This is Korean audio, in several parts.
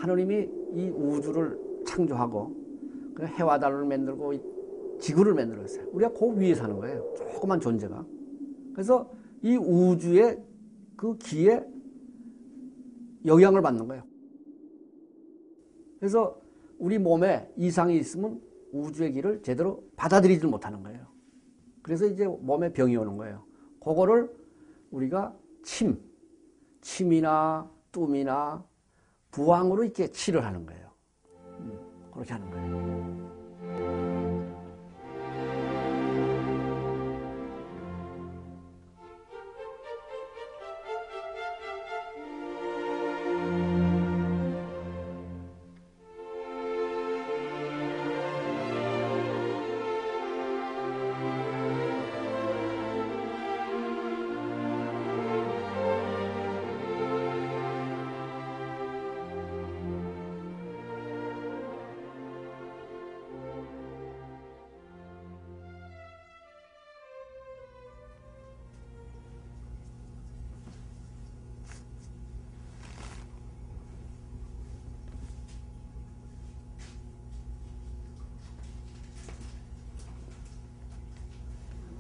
하느님이 이 우주를 창조하고 해와 달을 만들고 지구를 만들었어요. 우리가 그 위에 사는 거예요. 조그만 존재가. 그래서 이 우주의 그 기에 영향을 받는 거예요. 그래서 우리 몸에 이상이 있으면 우주의 기를 제대로 받아들이지 못하는 거예요. 그래서 이제 몸에 병이 오는 거예요. 그거를 우리가 침이나 뜸이나 부항으로 이렇게 치료를 하는 거예요. 그렇게 하는 거예요.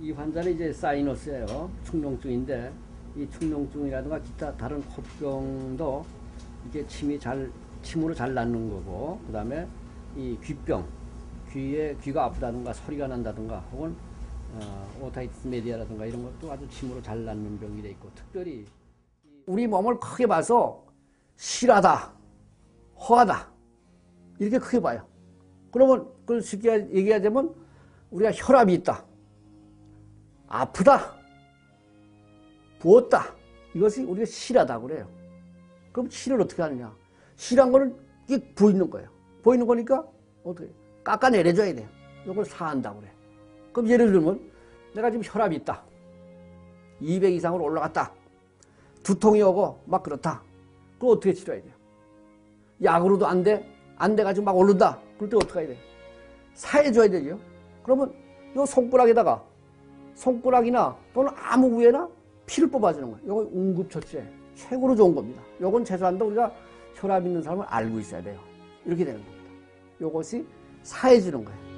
이 환자는 이제 사이너스예요. 축농증인데 이 축농증이라든가 기타 다른 코병도 이게 침으로 잘 낫는 거고, 그 다음에 이 귀병, 귀가 아프다든가 소리가 난다든가 혹은 오타이티스 메디아라든가 이런 것도 아주 침으로 잘 낫는 병이 돼 있고, 특별히 우리 몸을 크게 봐서 실하다, 허하다 이렇게 크게 봐요. 그러면 그걸 쉽게 얘기하자면 우리가 혈압이 있다, 아프다, 부었다, 이것이 우리가 실하다고 그래요. 그럼 실을 어떻게 하느냐? 실한 거는 이게 보이는 거예요. 보이는 거니까 어떻게 깎아내려줘야 돼요. 이걸 사한다고 그래. 그럼 예를 들면 내가 지금 혈압이 있다, 200 이상으로 올라갔다, 두통이 오고 막 그렇다. 그럼 어떻게 치료해야 돼요? 약으로도 안 돼가지고 막 오른다. 그럴 때 어떻게 해야 돼요? 사해줘야 되죠. 그러면 이 손가락이나 또는 아무 부위에나 피를 뽑아주는 거예요. 이건 응급처치에 최고로 좋은 겁니다. 이건 최소한도 우리가 혈압 있는 사람을 알고 있어야 돼요. 이렇게 되는 겁니다. 이것이 사해주는 거예요.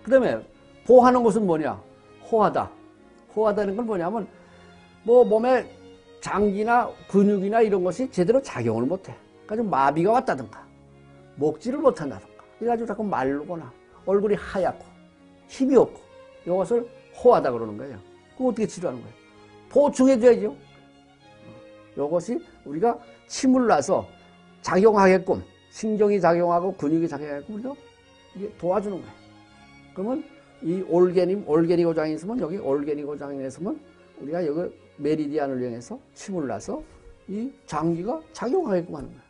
그 다음에 보하는 것은 뭐냐? 호하다. 호하다는 건 뭐냐면 뭐 몸에 장기나 근육이나 이런 것이 제대로 작용을 못해. 그러니까 마비가 왔다든가 먹지를 못한다든가 이래가지고 자꾸 마르거나 얼굴이 하얗고 힘이 없고 이것을 호하다 그러는 거예요. 그럼 어떻게 치료하는 거예요? 보충해줘야죠. 이것이 우리가 침을 놔서 작용하게끔 신경이 작용하고 근육이 작용하게끔 우리가 이게 도와주는 거예요. 그러면 이 올게니고장이 있으면 여기 올게니고장이 있으면 우리가 여기 메리디안을 이용해서 침을 놔서 이 장기가 작용하게끔 하는 거예요.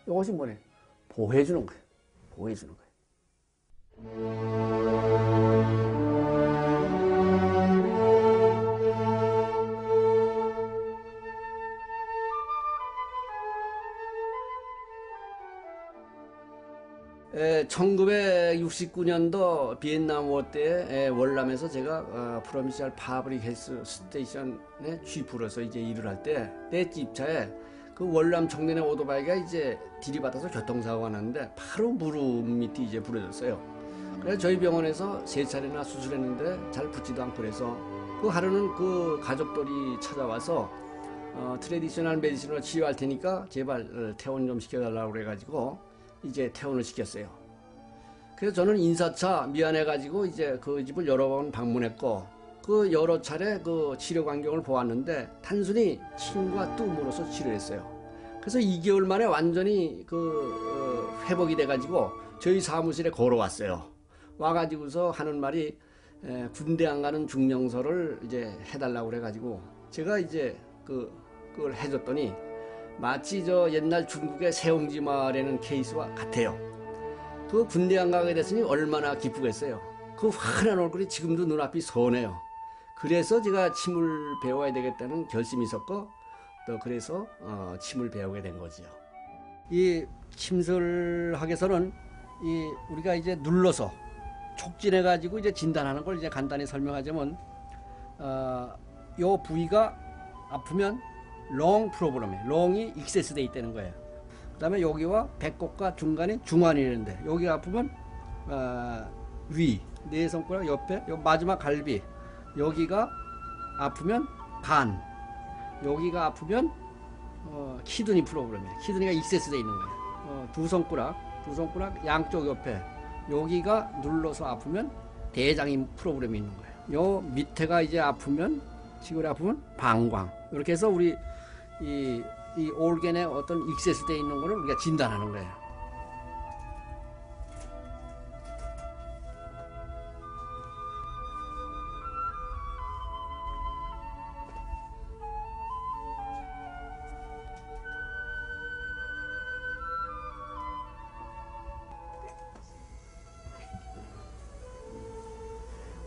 이것이 뭐냐? 보호해주는 거예요. 보호해주는 거예요. 에, 1969년도 비엔남 워 때 월남에서 제가 프로빈시얼 파브릭 헬스 스테이션에 취입으로서 이제 일을 할 때 내 집차에 그 월남 청년의 오토바이가 이제 들이받아서 교통사고가 났는데 바로 무릎 밑이 이제 부러졌어요. 그래서 저희 병원에서 3차례나 수술했는데 잘 붙지도 않고 그래서 그 하루는 그 가족들이 찾아와서 트레디셔널 메디신으로 치료할 테니까 제발 퇴원 좀 시켜달라고 그래가지고 이제 퇴원을 시켰어요. 그래서 저는 인사차 미안해가지고 이제 그 집을 여러 번 방문했고 그 여러 차례 그 치료 광경을 보았는데 단순히 침과 뜸으로서 치료했어요. 그래서 2개월 만에 완전히 그 회복이 돼가지고 저희 사무실에 걸어왔어요. 와가지고서 하는 말이 군대 안 가는 중령서를 이제 해달라고 그래가지고 제가 이제 그걸 해줬더니 마치 저 옛날 중국의 세옹지마라는 케이스와 같아요. 그 군대 안 가게 됐으니 얼마나 기쁘겠어요. 그 환한 얼굴이 지금도 눈앞이 선해요. 그래서 제가 침을 배워야 되겠다는 결심이 있었고 또 그래서 침을 배우게 된 거지요. 이 침설학에서는 이 우리가 이제 눌러서 촉진해 가지고 이제 진단하는 걸 이제 간단히 설명하자면 요 부위가 아프면 롱 프로브럼에 롱이 익세스 돼 있다는 거예요. 그다음에 여기와 배꼽과 중간이 중환이라는데 여기가 아프면 위, 네 손가락 옆에 요 마지막 갈비 여기가 아프면 간, 여기가 아프면 키드니 프로브럼이에요. 키드니가 익세스 돼 있는 거예요. 두 손가락 양쪽 옆에 여기가 눌러서 아프면 대장인 프로브럼이 있는 거예요. 요 밑에가 이제 아프면 치골이 아프면 방광. 이렇게 해서 우리 이 올겐에 어떤 익세스 돼 있는 거를 우리가 진단하는 거예요.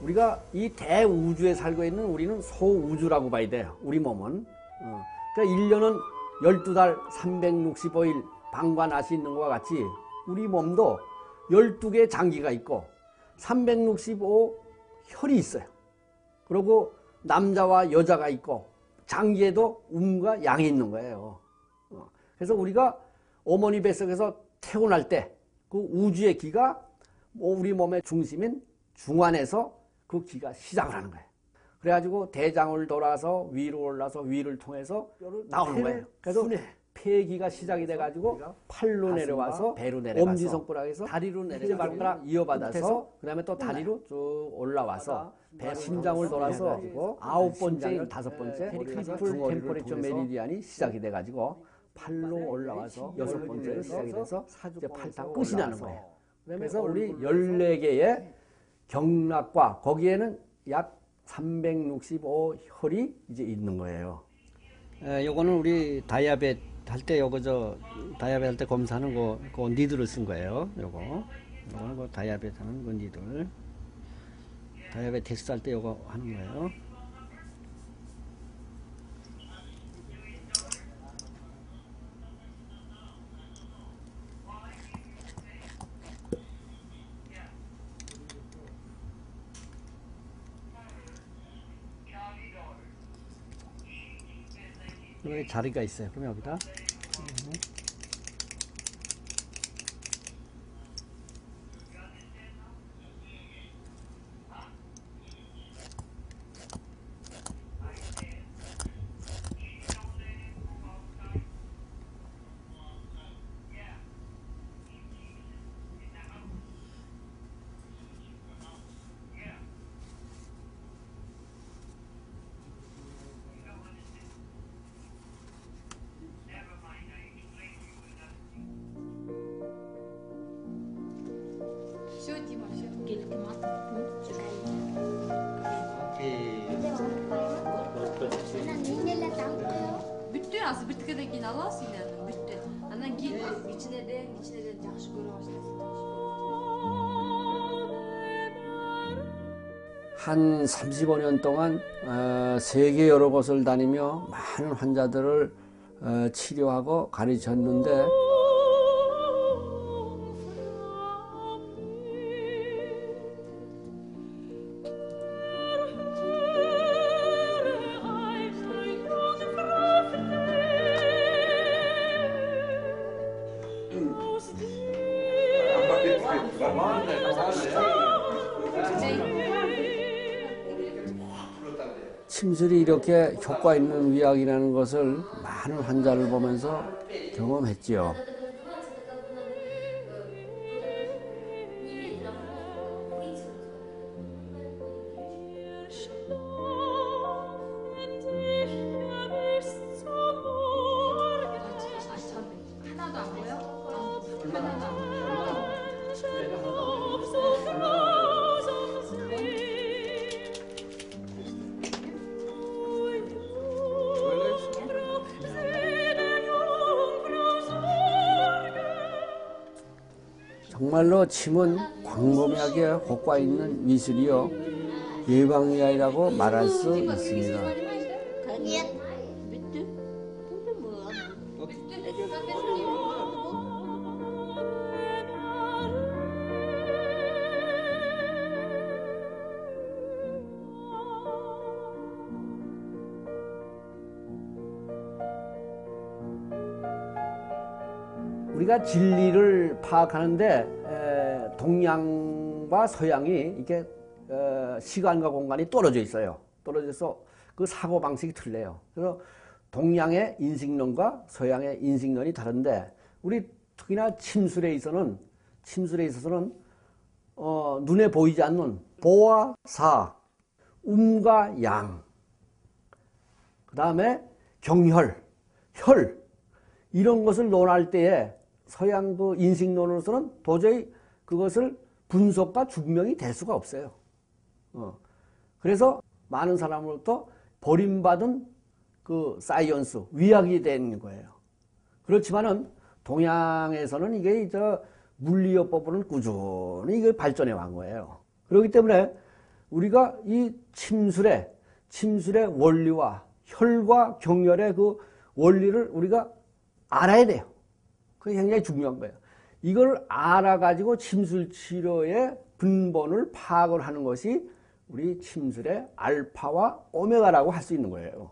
우리가 이 대우주에 살고 있는 우리는 소우주라고 봐야 돼요. 우리 몸은. 그러니까 1년은 12달 365일 방과 낫이 있는 것과 같이 우리 몸도 12개의 장기가 있고 365 혈이 있어요. 그리고 남자와 여자가 있고 장기에도 음과 양이 있는 거예요. 그래서 우리가 어머니 뱃속에서 태어날 때 그 우주의 기가 우리 몸의 중심인 중환에서 그 기가 시작을 하는 거예요. 그래가지고 대장을 돌아서 위로 올라서 위를 통해서 나오는 거예요. 그래서 폐기가 시작이 돼가지고 팔로 내려와서 배로 내려와서 엄지손가락에서 다리로 내려와서 발가락 이어받아서 그 다음에 또 다리로 쭉 올라와서 배 심장을 돌아서 9번째, 5번째 트리플 템포레처 메리디안이 시작이 돼가지고 팔로 올라와서 6번째로 시작이 돼서 이제 팔다가 끝이 나는 거예요. 그래서 우리 14개의 경락과 거기에는 약 365 혈이 이제 있는 거예요. 요거는 우리 다이아벳 할 때 다이아벳 할 때 검사하는 그 니들을 쓴 거예요. 요거는 그 다이아벳 하는 그 니들. 다이아벳 테스트 할 때 요거 하는 거예요. 여기 자리가 있어요. 그럼 여기다 Bütün aslında bir tıkada giyin alasın yani bütün. Ana giyin içine de yaxşı görü başlasın. 한 35년 동안 세계 여러 곳을 다니며 많은 환자들을 치료하고 가르쳤는데 침술이 이렇게 효과 있는 의학이라는 것을 많은 환자를 보면서 경험했지요. 하나도 안 보여? 하나도 안 보여. 정말로 침은 광범위하게 효과 있는 미술이요. 예방약이라고 말할 수 있습니다. Kaget. Bitti. Bitti mi? 우리가 진리를 파악하는데 동양과 서양이 이렇게 시간과 공간이 떨어져 있어요. 떨어져서 그 사고 방식이 틀려요. 그래서 동양의 인식론과 서양의 인식론이 다른데 우리 특히나 침술에 있어서는 눈에 보이지 않는 보와 사, 음과 양, 그 다음에 경혈, 혈 이런 것을 논할 때에 서양 그 인식론으로서는 도저히 그것을 분석과 증명이 될 수가 없어요. 그래서 많은 사람으로부터 버림받은 그 사이언스, 의학이 된 거예요. 그렇지만은 동양에서는 이게 저 물리요법으로는 꾸준히 이게 발전해 온 거예요. 그렇기 때문에 우리가 이 침술의 원리와 혈과 경혈의 그 원리를 우리가 알아야 돼요. 그게 굉장히 중요한 거예요. 이걸 알아가지고 침술 치료의 근본을 파악을 하는 것이 우리 침술의 알파와 오메가라고 할 수 있는 거예요.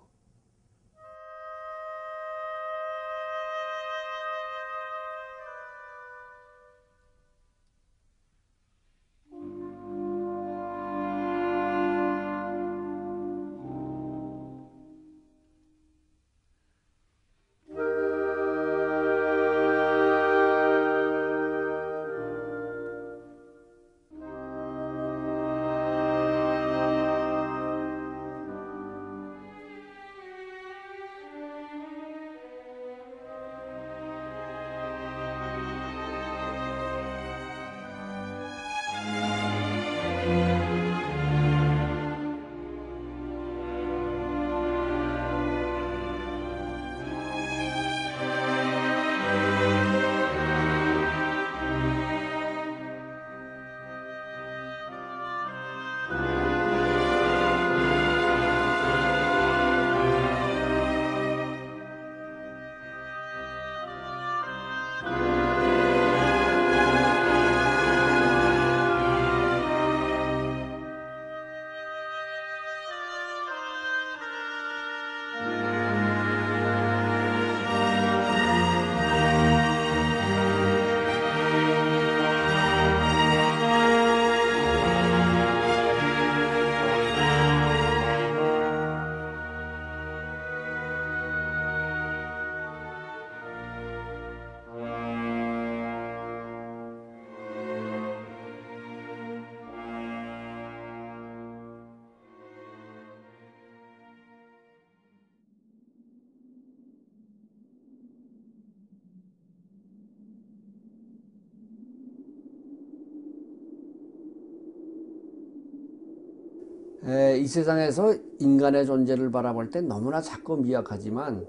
이 세상에서 인간의 존재를 바라볼 때 너무나 작고 미약하지만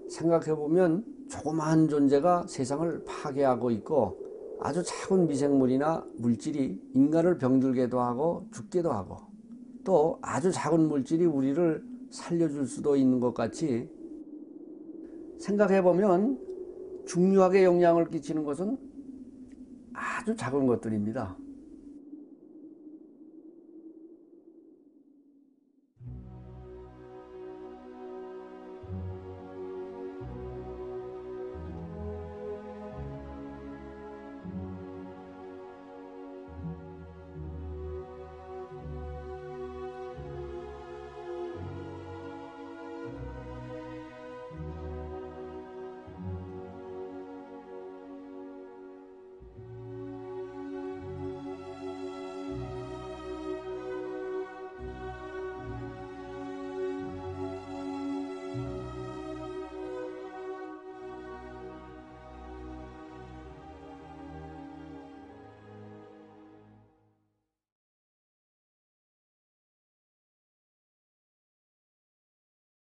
생각해보면 조그마한 존재가 세상을 파괴하고 있고 아주 작은 미생물이나 물질이 인간을 병들게도 하고 죽게도 하고 또 아주 작은 물질이 우리를 살려줄 수도 있는 것 같이 생각해보면 중요하게 영향을 끼치는 것은 아주 작은 것들입니다.